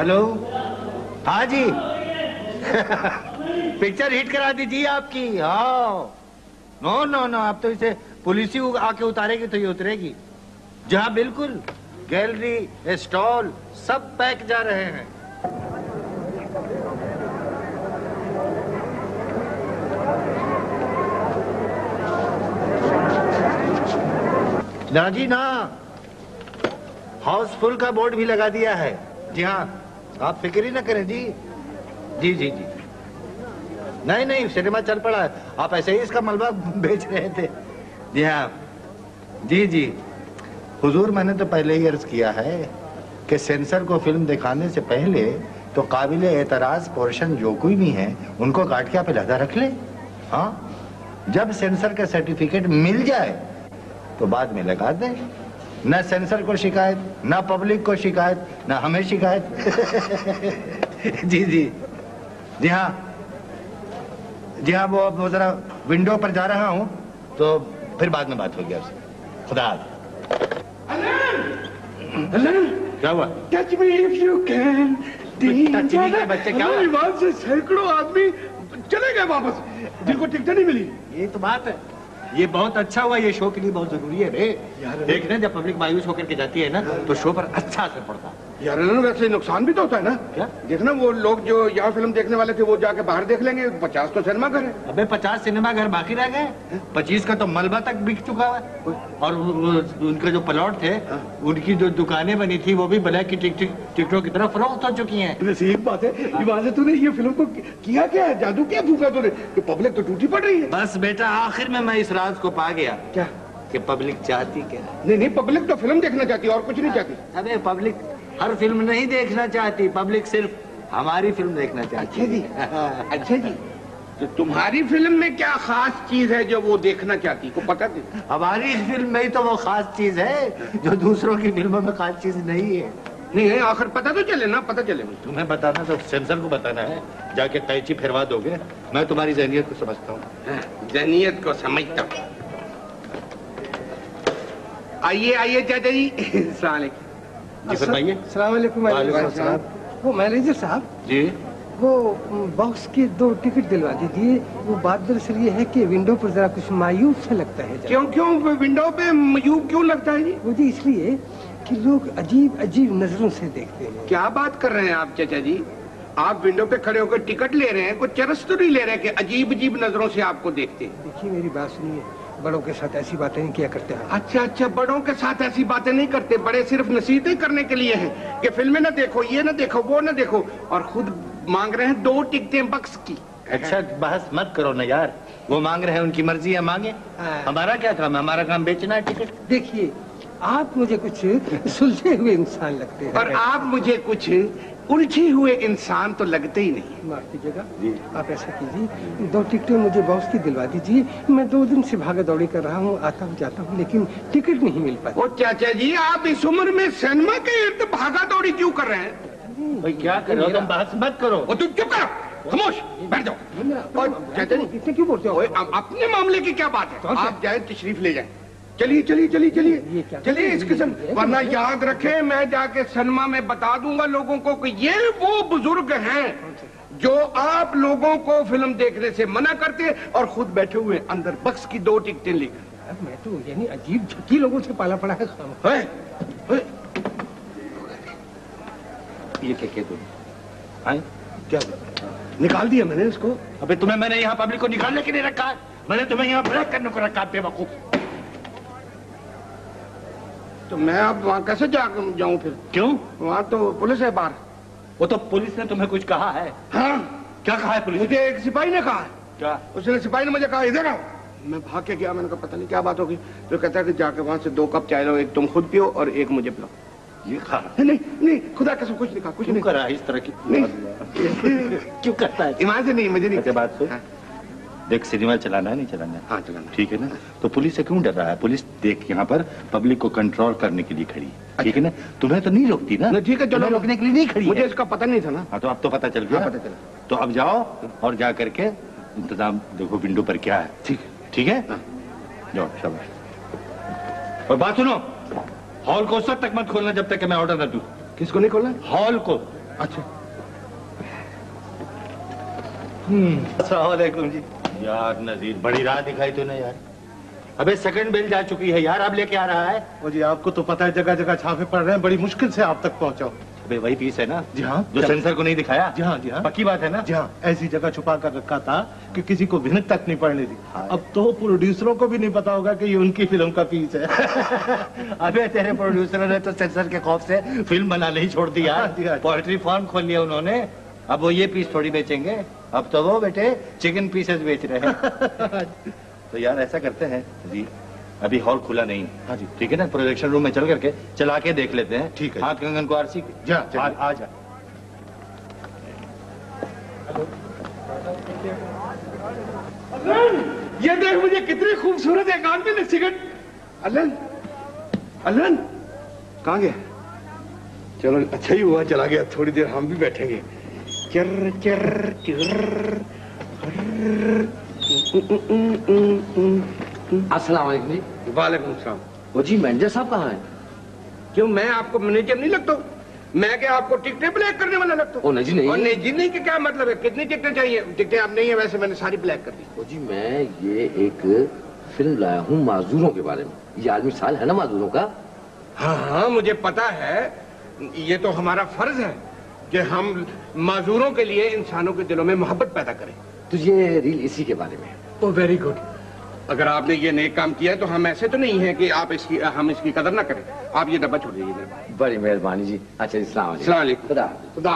Hello, हाँ जी। Picture hit करा दीजिए आपकी। हाँ, नो नो नो, आप तो इसे पुलिस ही आके उतारेगी तो ये उतरेगी। जहाँ बिल्कुल गैलरी, स्टॉल सब पैक जा रहे हैं। ना जी ना, हाउसफुल का बोर्ड भी लगा दिया है। जी हाँ, आप फिक्र ही ना करें जी। जी जी जी, नहीं नहीं, सिनेमा चल पड़ा है। आप ऐसे ही इसका मलबा बेच रहे थे। जी हाँ, जी जी हुजूर, मैंने तो पहले ही अर्ज किया है कि सेंसर को फिल्म दिखाने से पहले तो काबिल एतराज पोर्शन जो कोई भी है उनको काट के आप अलहदा रख ले। हाँ, जब सेंसर का सर्टिफिकेट मिल जाए तो बाद में लगा दे। न सेंसर को शिकायत, न पब्लिक को शिकायत, न हमें शिकायत। जी जी जी हाँ, जी हाँ, वो जरा विंडो पर जा रहा हूँ तो फिर बाद में बात होगी आपसे। खुदा क्या हुआ? Touch me if you can. बच्चे क्या हुआ? वहां से सैकड़ों आदमी चले गए वापस, जिनको टिकट नहीं मिली। ये तो बात है। ये बहुत अच्छा हुआ, ये शो के लिए बहुत जरूरी है रे। देखने जब पब्लिक मायूस होकर के जाती है ना तो शो पर अच्छा असर पड़ता है। यार वैसे नुकसान भी तो होता है ना। क्या? देखना, वो लोग जो यहाँ फिल्म देखने वाले थे वो जाके बाहर देख लेंगे। 50 तो सिनेमा घर है। अबे 50 सिनेमा घर बाकी रह गए। 25 का तो मलबा तक बिक चुका है। और उनके जो प्लॉट थे, उनकी जो दुकानें बनी थी वो भी ब्लैक की टिकटों की तरफ फरोख्त हो चुकी हैं। वैसे एक बात है, तूने ये फिल्म को किया क्या है? जादू क्या फूका तूने? पब्लिक तो टूटी पड़ रही है। बस बेटा, आखिर में मैं इस राज को पा गया। क्या? कि पब्लिक चाहती क्या? नहीं, पब्लिक तो फिल्म देखना चाहती है और कुछ नहीं चाहती। अबे पब्लिक हर फिल्म नहीं देखना चाहती, पब्लिक सिर्फ हमारी फिल्म देखना चाहती। अच्छा जी, अच्छा जी। तो तुम्हारी फिल्म में क्या खास चीज है जो वो देखना चाहती? को पता नहीं। हमारी फिल्म में ही तो वो खास चीज है जो दूसरों की फिल्मों में खास चीज नहीं है। नहीं है, आखिर पता तो चले ना, पता चले। तुम्हें बताना तो सेंसर को बताना है। जाके कैची फिरवा दोगे। मैं तुम्हारी जहनियत को समझता हूँ। जहनियत को समझता हूँ। आइए आइए चाचा जी। जी फरमाइए। अस्सलाम वालेकुम। वो मैनेजर साहब जी, वो बॉक्स के 2 टिकट दिलवा दीजिए। वो बात दरअसल ये है कि विंडो पर जरा कुछ मायूब सा लगता है। क्यों विंडो पे मायूब क्यों लगता है जी? वो जी इसलिए कि लोग अजीब अजीब नजरों से देखते हैं। क्या बात कर रहे हैं आप चाचा जी? आप विंडो पे खड़े होकर टिकट ले रहे हैं, कोई चरस तो नहीं ले रहे कि अजीब अजीब नजरों से आपको देखते हैं? देखिए मेरी बात सुनिए, बड़ों के साथ ऐसी बातें नहीं किया करते हैं। अच्छा, बड़ों के साथ ऐसी बातें नहीं करते। बड़े सिर्फ नसीहतें करने के लिए हैं कि फिल्में ना देखो, ये ना देखो, वो ना देखो, और खुद मांग रहे हैं 2 टिकटें बक्स की। अच्छा बहस मत करो ना यार। वो मांग रहे हैं, उनकी मर्जी है, मांगे। हमारा क्या काम है? हमारा काम बेचना है टिकट। देखिए, आप मुझे कुछ सुलझे हुए इंसान लगते हैं और आप मुझे कुछ उलझे हुए इंसान तो लगते ही नहीं। माफ कीजिएगा, आप ऐसा कीजिए, 2 टिकटें मुझे बॉक्स की दिलवा दीजिए। मैं 2 दिन से भागा दौड़ी कर रहा हूँ, आता हूँ जाता हूँ, लेकिन टिकट नहीं मिल पाती। ओ चाचा जी, आप इस उम्र में सिनेमा के इर्द भागा दौड़ी क्यों कर रहे हैं? भाई क्या कर रहे हो तुम? बहस मत करो। ओ तुम चुप करो, खामोश बैठ जाओ। और चाचा जी इतने क्यों बोलते हो? अपने मामले की क्या बात है? आप जाए तशरीफ ले जाए। चलिए चलिए इस किस्म, वरना याद रखें मैं जाके सिनेमा में बता दूंगा लोगों को कि ये वो बुजुर्ग हैं जो आप लोगों को फिल्म देखने से मना करते और खुद बैठे हुए अंदर बक्स की 2 टिकटें लेकर। मैं तो यानी अजीब झकी लोगों से पाला पड़ा है। ये क्या तुम? क्या निकाल दिया मैंने इसको? अबे तुम्हें मैंने यहाँ पब्लिक को निकालने के लिए रखा है? मैंने तुम्हें यहाँ ब्रेक करने को रखा है बेवकूफ। तो मैं अब वहाँ कैसे जाऊँ फिर? क्यों? वहाँ तो पुलिस है बाहर। वो तो पुलिस ने तुम्हें कुछ कहा है? हाँ। क्या कहा है पुलिस? मुझे एक सिपाही ने कहा। क्या? उसने सिपाही ने मुझे कहा इधर आओ। मैं भाग के गया, मैंने कहा पता नहीं क्या बात होगी। तो कहता है कि जाके वहाँ से 2 कप चाय लो, एक तुम खुद पियो और एक मुझे पिलाओ। ये कहा? नहीं खुदा कसम कुछ नहीं कहा, कुछ नहीं करा इस तरह की। नहीं क्यों करता है? ईमान से नहीं, मुझे नहीं। अच्छा बात सुन, देख सिनेमा चलाना है नहीं चलाना है? हाँ चलाना। ठीक है ना? तो पुलिस से क्यों डर रहा है? पुलिस देख यहाँ पर पब्लिक को कंट्रोल करने के लिए खड़ी है। ठीक है ना? तुम्हें तो नहीं रोकती ना? ठीक है, चलो। रोकने के लिए नहीं खड़ी। मुझे इसका पता नहीं था ना। हाँ तो अब तो पता चल गया। पता चला। तो अब जाओ और जा करके इंतजाम देखो विंडो पर क्या है। ठीक है, जाओ शाबाश। और बात सुनो, हॉल को उस वक्त तक मत खोलना जब तक कि मैं ऑर्डर न दूं। किसको नहीं खोलना? हॉल को। अच्छा। अस्सलाम वालेकुम जी। यार नजीर, बड़ी राह दिखाई तूने यार। अबे सेकंड बेल जा चुकी है यार, अब लेके आ रहा है। वो जी आपको तो पता है जगह जगह छापे पड़ रहे हैं, बड़ी मुश्किल से आप तक पहुंचाओ। अबे वही पीस है ना? जी हाँ। जो सेंसर को नहीं दिखाया? जी हाँ, जी हाँ। पक्की बात है ना? जी हाँ, ऐसी जगह छुपा कर रखा था कि किसी को भिनक तक नहीं पड़ने दी। अब तो प्रोड्यूसरों को भी नहीं पता होगा कि ये उनकी फिल्म का पीस है। अबे तेरे प्रोड्यूसरों ने तो सेंसर के खौफ से फिल्म बनाना ही छोड़ दिया। पोएट्री फार्म खोल लिया उन्होंने। अब वो ये पीस थोड़ी बेचेंगे, अब तो वो बेटे चिकन पीसेस बेच रहे हैं। तो यार ऐसा करते हैं जी, अभी हॉल खुला नहीं। हाँ जी। ठीक है ना, प्रोजेक्शन रूम में चल करके चला के देख लेते हैं। ठीक है। हाथ कंगन को आरसी जा आ जा। ये देख मुझे कितनी खूबसूरत है कान में सिगरेट। अलन, अलन कहाँ गया? चलो अच्छा ही हुआ चला गया, थोड़ी देर हम भी बैठेंगे। चर चर चर। अस्सलाम वालेकुम जी। वालेकुम सलाम। वो जी मैनेजर साहब कहाँ हैं? क्यों, मैं आपको मैनेजर नहीं लगता हूँ? मैं क्या आपको टिकटें ब्लैक करने वाला लगता हूँ? ओ नहीं जी नहीं। और नहीं जी नहीं, कि क्या मतलब है? कितनी टिकटें चाहिए? टिकटें अब नहीं है, वैसे मैंने सारी ब्लैक कर दी। वो जी मैं ये एक फिल्म लाया हूँ माजूरों के बारे में। ये आदमी साल है ना माजूरों का? हाँ हाँ मुझे पता है, ये तो हमारा फर्ज है कि हम माजूरों के लिए इंसानों के दिलों में मोहब्बत पैदा करें। तो ये रील इसी के बारे में है। ओ वेरी गुड। अगर आपने ये नेक काम किया है तो हम ऐसे तो नहीं है कि हम इसकी कदर ना करें। आप ये डब्बा छोड़ दीजिए मेरे पास। बड़ी मेहरबानी जी। अच्छा जी, सलाम अस्सलाम वालेकुम। खुदा। खुदा।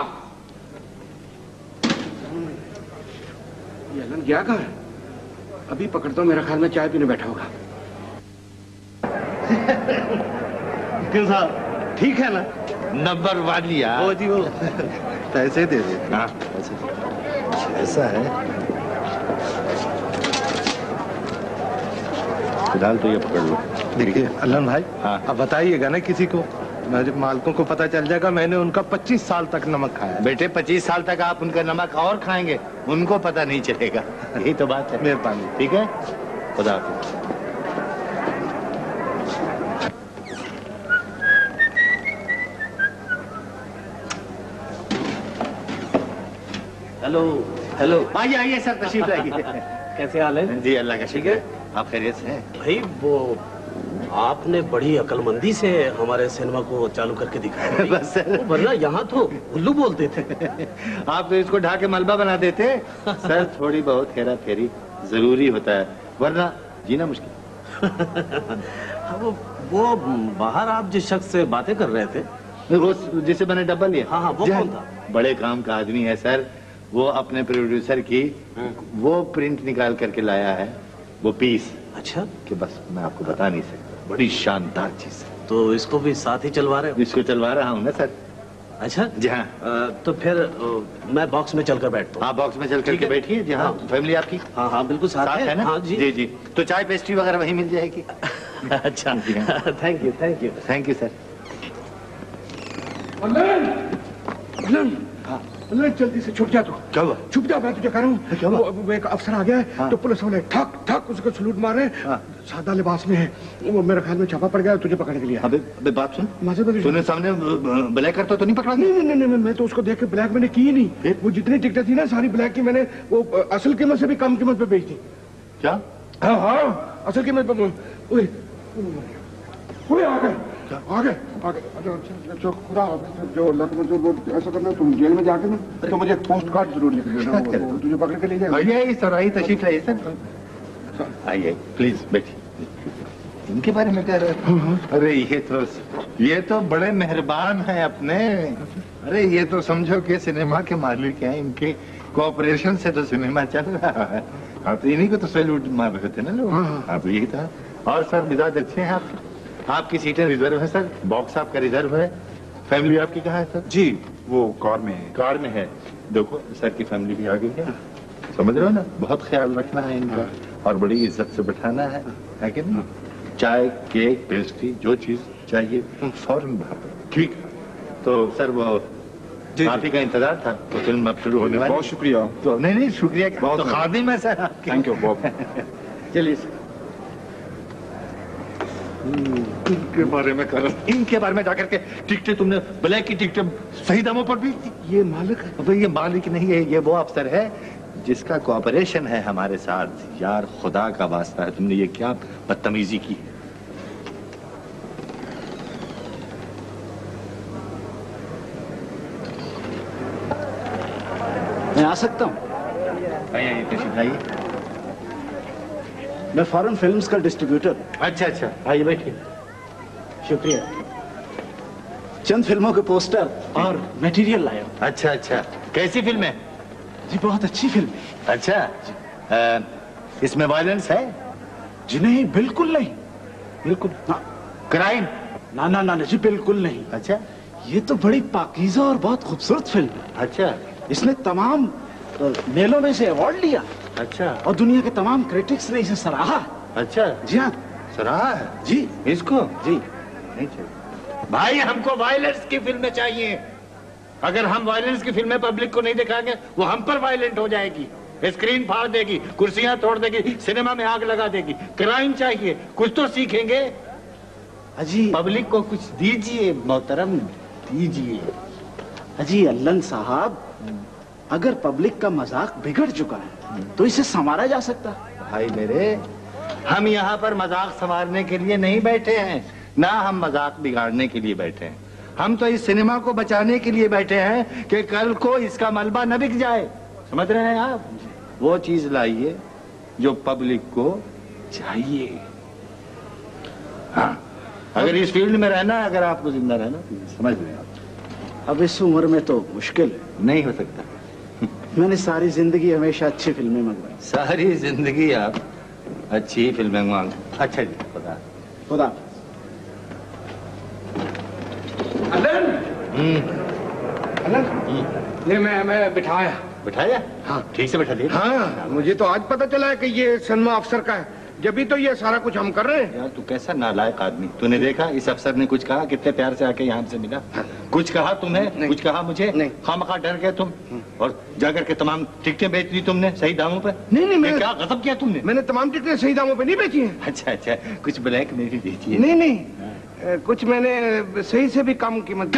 ये अलन गया कहाँ है? अभी पकड़ता हूँ, मेरा ख्याल में चाय पीने बैठा होगा। क्यों साहब, ठीक है ना? नंबर 1 यार। वो जी वो पैसे दे दे। हाँ ऐसा है, फिलहाल तो ये पकड़ लो। देखिए अल्लाह भाई, हाँ। अब बताइएगा ना किसी को, जब मालकों को पता चल जाएगा मैंने उनका 25 साल तक नमक खाया। बेटे 25 साल तक आप उनका नमक और खाएंगे, उनको पता नहीं चलेगा। यही तो बात है। मेहरबानी। ठीक है, खुदा हाफिज। Hello hello. आइए आइए सर, तशरीफ लाइए। कैसे हाल है? जी अल्लाह का शुक्र है। आप खैरियत से हैं? भाई वो आपने बड़ी अकलमंदी से हमारे सिनेमा को चालू करके दिखाया। बस सर। वरना यहाँ तो उल्लू बोलते थे। आप तो इसको ढा के मलबा बना देते। सर थोड़ी बहुत हेरा फेरी जरूरी होता है, वरना जीना मुश्किल। वो बाहर आप जिस शख्स से बातें कर रहे थे, वो जिसे मैंने डब्बा लिया। हाँ हाँ, वो जी, कौन था? बड़े काम का आदमी है सर। वो अपने प्रोड्यूसर की वो प्रिंट निकाल करके लाया है, वो पीस। अच्छा, कि बस मैं आपको बता नहीं सकता, बड़ी शानदार चीज है। तो इसको भी साथ ही चलवा रहे हो? इसको चलवा रहा हूँ ना सर। अच्छा जी हाँ। तो फिर मैं बॉक्स में चलकर बैठता हूँ। आप बॉक्स में चल ठीक करके है। बैठिए। जी हाँ। हाँ। फैमिली आपकी हाँ हाँ बिल्कुल साथ साथ है ना? हाँ जी जी जी। तो चाय पेस्ट्री वगैरह वहीं मिल जाएगी। अच्छा जी हाँ। Thank you thank you. Thank you sir. Alan, Alan, Alan जल्दी से छुप जा तू। क्या हुआ? छुप जा, मैं तुझे कह रहा हूँ। क्या हुआ? वो एक अफसर आ गया है। हाँ। तो पुलिस वाले ठक ठक उसको सलूट मार रहे हैं। हाँ। सादा लिबास में है वो, मेरे ख्याल में छापा पड़ गया, तुझे पकड़ने के लिए। अबे अबे बात सुन, माजूद भाई, तूने सामने ब्लैक करता तो नहीं पकड़ा? नहीं नहीं नहीं नहीं, मैं तो उसको देख के ब्लैक मैंने की ही नहीं। वो जितनी टिकटें थी ना सारी ब्लैक की, मैंने वो असल कीमत से भी कम कीमत पे बेच दी। क्या? हाँ हाँ, असल कीमत पे। ओए ओए, आ गए आ गए आ गए। जो खुदा जो जो ऐसा करना, तुम जेल में जाके ना तो मुझे एक पोस्ट कार्ड जरूर लिख देना, वो तुझे पकड़ के ले जाएगा। आइए सर, आइए तशरीफ लाइए सर। आइए प्लीज बैठिए। इनके बारे में कह रहे हैं? अरे ये तो बड़े मेहरबान हैं अपने। अरे ये तो समझो कि सिनेमा के मालिक हैं, इनके कोऑपरेशन से तो सिनेमा चल रहा है। आप इन्हीं को तो सैल्यूट मार रहे थे ना लोग। आप यही था। और सर मिजाज अच्छे हैं आपके? आपकी सीटें रिजर्व है सर, बॉक्स आपका रिजर्व है। फैमिली आपकी कहाँ है सर? जी वो कार में है। कार में है। देखो सर की फैमिली भी आ गई है, समझ रहे हो ना? बहुत ख्याल रखना है इनका और बड़ी इज्जत से बैठाना है कि नहीं? चाय, केक, पेस्ट्री, जो चीज चाहिए फौरन भाव। ठीक है। तो सर वो आप ही का इंतजार था, तो फिल्म अब शुरू होने वाली। बहुत शुक्रिया। तो नहीं शुक्रिया, बहुत तो खादिम है सर आपके। थैंक यू बहुत। चलिए सर। इनके बारे में कर, इनके बारे में जाकर के टिकटें तुमने ब्लैक की टिकटें सही दामों पर भी। ये मालिक है। अबे ये मालिक नहीं है, ये वो अफसर है जिसका कोऑपरेशन है हमारे साथ। यार खुदा का वास्ता है, तुमने ये क्या बदतमीजी की है। मैं आ सकता हूँ? आइए तशरीफ लाइए। मैं फॉरेन फिल्म्स का डिस्ट्रीब्यूटर। अच्छा अच्छा, आइए बैठिए। शुक्रिया। चंद फिल्मों के पोस्टर और मटेरियल लाया हूं। अच्छा अच्छा, कैसी फिल्म है? जी बहुत अच्छी फिल्म है। अच्छा, इसमें वायलेंस है? जी नहीं, बिल्कुल नहीं। बिल्कुल हाँ। क्राइम? ना ना ना जी बिल्कुल नहीं। अच्छा, ये तो बड़ी पाकीज़ा और बहुत खूबसूरत फिल्म है। अच्छा इसने तमाम मेलों में से अवार्ड लिया अच्छा और दुनिया के तमाम क्रिटिक्स ने इसे सराहा। अच्छा, जी हाँ। सराहा है जी इसको? जी। नहीं चाहिए भाई, हमको वायलेंस की फिल्में चाहिए। अगर हम वायलेंस की फिल्में पब्लिक को नहीं दिखाएंगे, वो हम पर वायलेंट हो जाएगी, स्क्रीन फाड़ देगी, कुर्सियां तोड़ देगी, सिनेमा में आग लगा देगी। क्राइम चाहिए, कुछ तो सीखेंगे। अजी पब्लिक को कुछ दीजिए मोहतरम, दीजिए। अजी अल्लन साहब, अगर पब्लिक का मजाक बिगड़ चुका है तो इसे संवारा जा सकता है। भाई मेरे, हम यहाँ पर मजाक संवारने के लिए नहीं बैठे हैं, ना हम मजाक बिगाड़ने के लिए बैठे हैं। हम तो इस सिनेमा को बचाने के लिए बैठे हैं कि कल को इसका मलबा न बिक जाए। समझ रहे हैं आप? वो चीज लाइए जो पब्लिक को चाहिए। हाँ, अगर इस फील्ड में रहना है, अगर आपको जिंदा रहना, समझ लें आप। अब इस उम्र में तो मुश्किल है। नहीं हो सकता। मैंने सारी जिंदगी हमेशा अच्छी फिल्में मंगवाई। सारी जिंदगी आप अच्छी फिल्में मांग। अच्छा जी, खुदा खुदा। अलन, ले मैं बिठाया। बिठाया? हाँ, ठीक से बिठा दिया। हाँ, मुझे तो आज पता चला है कि ये सिनेमा अफसर का है, जब भी तो ये सारा कुछ हम कर रहे हैं। यार तू कैसा नालायक आदमी। तूने देखा इस अफसर ने कुछ कहा? कितने प्यार से आके यहाँ से मिला। कुछ कहा तुम्हें? कुछ कहा मुझे? नहीं। खामखा डर गए तुम और जाकर के तमाम टिकटें बेच दी तुमने सही दामों पे। नहीं, मैं क्या गजब किया तुमने? मैंने तमाम टिकटें सही दामों पे नहीं बेची हैं। अच्छा अच्छा, कुछ ब्लैक में भी बेची है? नहीं, कुछ मैंने सही से भी कम कीमत।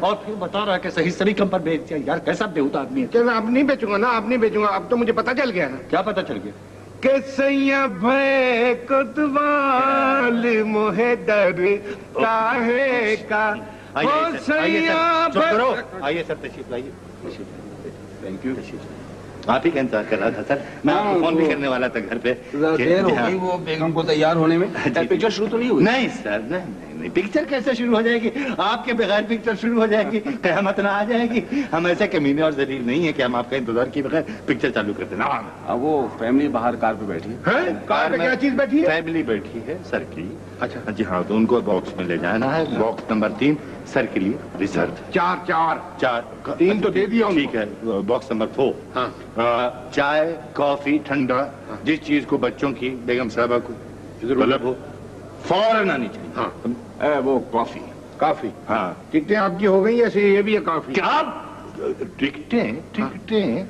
और फिर बता रहा है कि सही सभी कम पर बेच दिया। यार कैसा बेहुदा आदमी है। चल अब नहीं बेचूंगा ना, अब नहीं बेचूंगा। अब तो मुझे पता चल गया है। क्या पता चल गया? के सैया भय कुतवाल मोहे दर काहे का। आइए सर, आइए सर, चुप करो। आइए सर, तशरीफ लाइए। Thank you. आप ही का इंतजार कर रहा था सर, मैं आपको फोन भी करने वाला था घर पे। देर हो गई वो बेगम को तैयार होने में। पिक्चर शुरू तो नहीं हुई? नहीं सर, नहीं, पिक्चर कैसे शुरू हो जाएगी? आपके बगैर पिक्चर शुरू हो जाएगी? कयामत ना आ जाएगी? हम ऐसे कमीने और जलील नहीं है कि हम आपका इंतजार किए बगैर पिक्चर चालू कर देना। अब वो फैमिली बाहर कार पे बैठी है। कार पे क्या चीज बैठी है? फैमिली बैठी है सर की। अच्छा जी हाँ, तो उनको बॉक्स में ले जाना है। बॉक्स नंबर 3 सर के लिए रिजर्व। 4 3 तो दे दिया। ठीक है, बॉक्स नंबर 4। हाँ। चाय कॉफी ठंडा, जिस चीज को बच्चों की बेगम साहबा को मतलब हो फौरन आनी चाहिए। हाँ। वो कॉफी। काफी। हाँ, टिकटें आपकी हो गई ऐसे ये भी है काफी। क्या टिकटें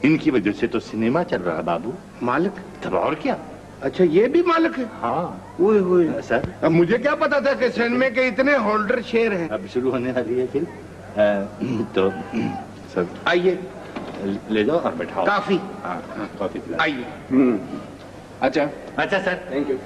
इनकी वजह से तो सिनेमा चल रहा है बाबू। मालिक? तब और क्या। अच्छा, ये भी मालिक है? हाँ ओए सर, अब मुझे क्या पता था कि सिनेमा के इतने होल्डर शेयर हैं। अब शुरू होने वाली है फिल्म। तो सर आइए, ले जाओ और बैठाओ। काफी। हाँ, कॉफी पिला। आइए। अच्छा अच्छा सर, थैंक यू।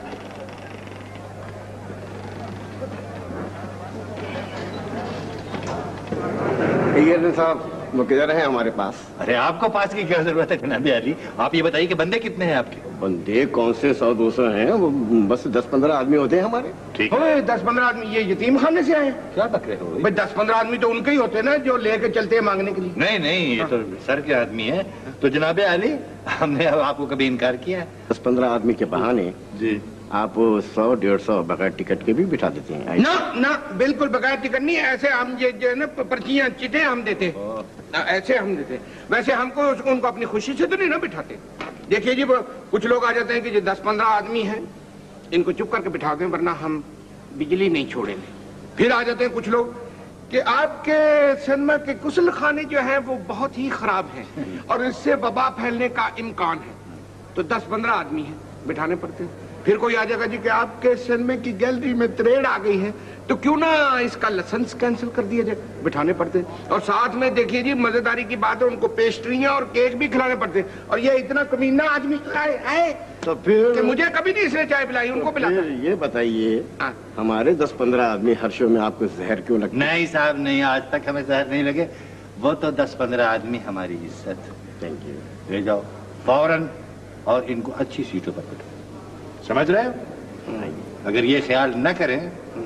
साहब वो किधर है हमारे पास? अरे आपको पास की क्या जरूरत है जनाब अली? आप ये बताइए कि बंदे कितने हैं आपके? बंदे कौन से 100-200 हैं, वो बस 10-15 आदमी होते हैं हमारे। ठीक है। 10-15 आदमी ये यतीम खाने से आए? क्या बक रहे हो भाई 10-15 आदमी तो उनके ही होते हैं ना जो लेके चलते हैं मांगने के लिए। नहीं नहीं, ये तो सर के आदमी है। तो जनाब अली, हमने आपको कभी इनकार किया है? 10-15 आदमी के बहाने जी आप 100-150 बगैर टिकट के भी बिठा देते हैं। ना बिल्कुल बगैर टिकट नहीं। ऐसे हम ये जो है ना पर्चियां चिटे हम देते, ऐसे हम देते। वैसे हमको उनको अपनी खुशी से तो नहीं ना बिठाते। देखिए जी, कुछ लोग आ जाते हैं कि जो 10-15 आदमी हैं इनको चुप करके बिठा दें वरना हम बिजली नहीं छोड़ेंगे। फिर आ जाते हैं कुछ लोग कि आपके सिनेमा के गुस्ल खाने जो हैं वो बहुत ही खराब हैं और इससे वबा फैलने का इम्कान है। तो 10-15 आदमी हैं, बिठाने पड़ते हैं। फिर कोई आ जाएगा जी कि आपके सिनेमा की गैलरी में त्रेड़ आ गई है, तो क्यों ना इसका लाइसेंस कैंसिल कर दिया जाए, बिठाने पड़ते हैं। और साथ में देखिए जी मजेदारी की बात है, उनको पेस्ट्रियां और केक भी खिलाने पड़ते हैं। और ये इतना कमीना आदमी आए तो फिर मुझे कभी नहीं इसने चाय पिलाई, उनको पिलाता। ये बताइए, हमारे 10-15 आदमी हर शो में आपको जहर क्यों लगता? नहीं साहब नहीं, आज तक हमें जहर नहीं लगे। वो तो 10-15 आदमी हमारी इज्जत। Thank you. ले जाओ फौरन और इनको अच्छी सीटों पर बैठो, समझ रहे हो? अगर ये ख्याल न करें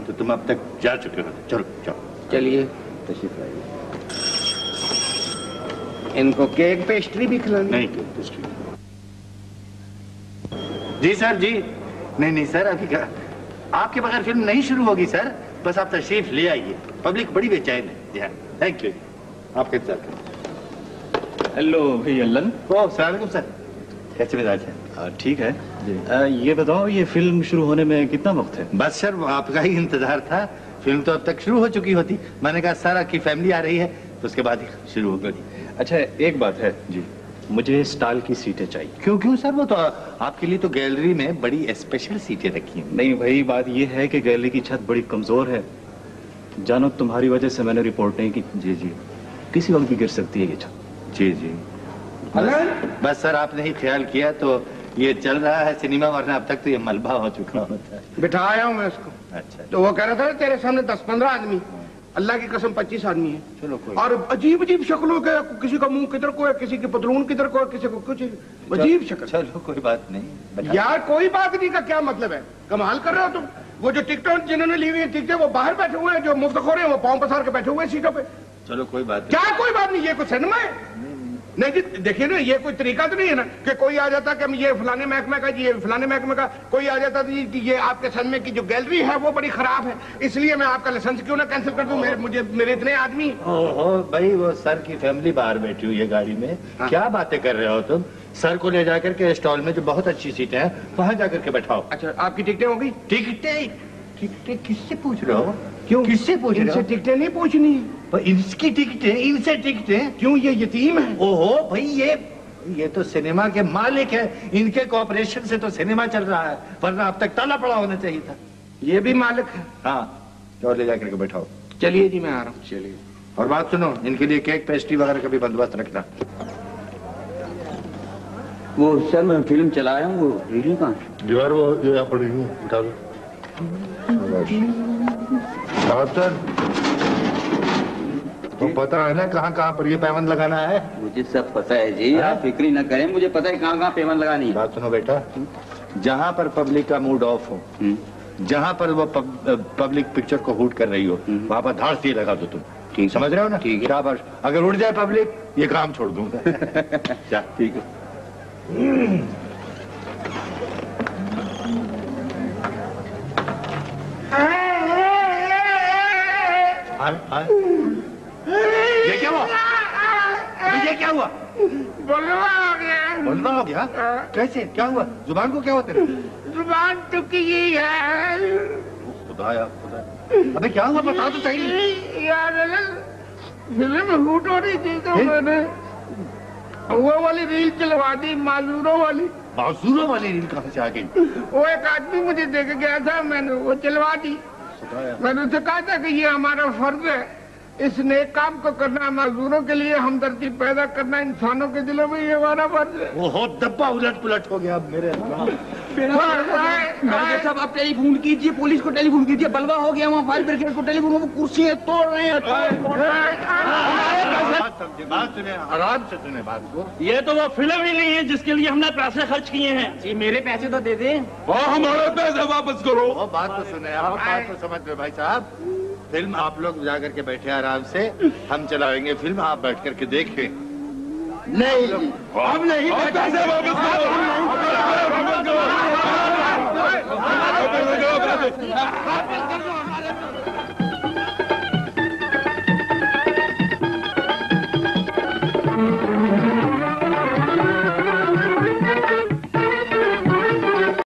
तो तुम अब तक जा चुके हो। चलो चलो चलिए तशरीफ लाइए। इनको केक पेस्ट्री भी खिलानी? नहीं केक पेस्ट्री। जी सर जी। नहीं नहीं सर, अभी क्या आपके बगैर फिल्म नहीं शुरू होगी सर। बस आप तशरीफ ले आइए, पब्लिक बड़ी बेचैन है। थैंक यू, आपका इंतजार करें। हेलो भाई अल्लन। ओह सलाम सर, कैसे मिजाज है? ठीक है। ये बताओ, ये फिल्म शुरू होने में कितना वक्त है? बस सर आपका ही इंतजार था। फिल्म तो अब तक शुरू हो चुकी होती। मैंने कहा सर आपकी फैमिली आ रही है तो उसके बाद ही शुरू होगी। अच्छा एक बात है जी, मुझे स्टॉल की सीटें चाहिए। क्यों क्यों सर? वो तो आपके लिए तो गैलरी में बड़ी स्पेशल सीटें रखी हैं। नहीं भाई, बात ये है कि गैलरी की छत बड़ी कमजोर है। जानो तुम्हारी वजह से मैंने रिपोर्ट नहीं की। जी जी, किसी वक्त भी गिर सकती है ये छत। जी जी। बस सर आपने ही ख्याल किया तो ये चल रहा है सिनेमा, वरना अब तक तो ये मलबा हो चुका होता है। बिठाया हूँ मैं इसको। अच्छा। तो वो कह रहा था तेरे सामने 10-15 आदमी, अल्लाह की कसम 25 आदमी है। चलो कोई। और अजीब अजीब शक्लों के, किसी का मुंह किधर को है, किसी की पतलून किधर को है, किसी को कुछ अजीब शक्ल। चलो कोई बात नहीं यार, कोई बात नहीं का क्या मतलब है? कमाल कर रहे हो तुम। वो जो टिकटों जिन्होंने ली हुई है टिकटें, वो बाहर बैठे हुए हैं, जो मुफ्तखोर हैं वो पांव पसार के बैठे हुए हैं सीटों पे। चलो कोई बात नहीं। क्या कोई बात नहीं? ये कोई सिनेमा है? नहीं जी, देखिए ना, ये कोई तरीका तो नहीं है ना कि कोई आ जाता कि ये फलाने महकमे का, ये फलाने महकमे का, कोई आ जाता तो कि ये आपके सिनेमा की जो गैलरी है वो बड़ी खराब है, इसलिए मैं आपका लाइसेंस क्यों ना कैंसिल कर दूं। मेरे इतने आदमी। ओहो भाई, वो सर की फैमिली बाहर बैठी हुई है गाड़ी में। क्या बातें कर रहे हो तुम? सर को ले जाकर के स्टॉल में जो बहुत अच्छी सीटें हैं वहां जाकर के बैठाओ। अच्छा, आपकी टिकटें हो गई? टिकटें किससे पूछ रहे हो? क्यों किससे पूछ रहे हो? इनसे टिकटें नहीं पूछनी है। पर इनकी टिकटें, इनसे टिकटें क्यों? ये यतीम है। ओहो भाई, ये तो सिनेमा के मालिक है, इनके कॉपरेशन से तो सिनेमा चल रहा है, वरना अब तक ताला पड़ा होना चाहिए था। ये भी मालिक है? हाँ, और ले जाकर के बैठाओ। चलिए जी, मैं आ रहा हूँ। चलिए। और बात सुनो, इनके लिए केक पेस्ट्री वगैरह का भी बंदोबस्त रखना। वो सर मैं फिल्म चलाया हूँ, वो रील कहाँ? यार वो यहाँ पड़ी हुई, उठा लो। सर तो पता है ना कहाँ कहाँ पर ये पैबंद लगाना है? मुझे सब पता है जी, आप फिक्री न करें, मुझे पता है कहाँ कहाँ पैबंद लगानी है। बात सुनो बेटा, जहाँ पर पब्लिक का मूड ऑफ हो, जहाँ पर वो पब्लिक पिक्चर को हूट कर रही हो, वहाँ पर धाड़ से लगा दो तुम। ठीक, समझ रहे हो ना? ठीक है। शाबाश। अगर उड़ जाए पब्लिक, ये काम छोड़ दूंगा। ठीक है। ये क्या हुआ? ये क्या हुआ? बलवा हो गया। बलवा हो गया? कैसे? क्या हुआ? जुबान को क्या हुआ तेरे? जुबान टूटी गई है। खुदाया खुदा। अबे क्या हुआ, बता तो सही। यार फिल्म हूट हो रही थी तो मैंने वो वाली रील चलवा दी, माजूरों वाली। माजूरों वाली रील कहाँ से आ गई? वो एक आदमी मुझे देके गया था, मैंने वो चलवा दी। मैंने उसे कहा था कि ये हमारा फर्ज है, इस नेक काम को करना, मजदूरों के लिए हमदर्दी पैदा करना, इंसानों के दिलों में ये हमारा फर्ज है। वो डब्बा उलट पुलट हो गया अब मेरे। साहब आप टेलीफोन कीजिए, पुलिस को टेलीफोन कीजिए, बलवा हो गया वहाँ, फायर ब्रिगेड को टेलीफोन, वो कुर्सियाँ तोड़ रहे हैं। बात सुने, आराम से सुने बात को। ये तो वो फिल्म ही नहीं है जिसके लिए हमने पैसे खर्च किए हैं। जी मेरे पैसे तो दे दें। हमारे पैसे वापस करो। वो बात तो सुने, आप बात तो समझ लो भाई साहब। फिल्म आप लोग जाकर के बैठे आराम से, हम चलाएंगे फिल्म, आप बैठ करके देखें। नहीं हम नहीं, पैसे वापस करो।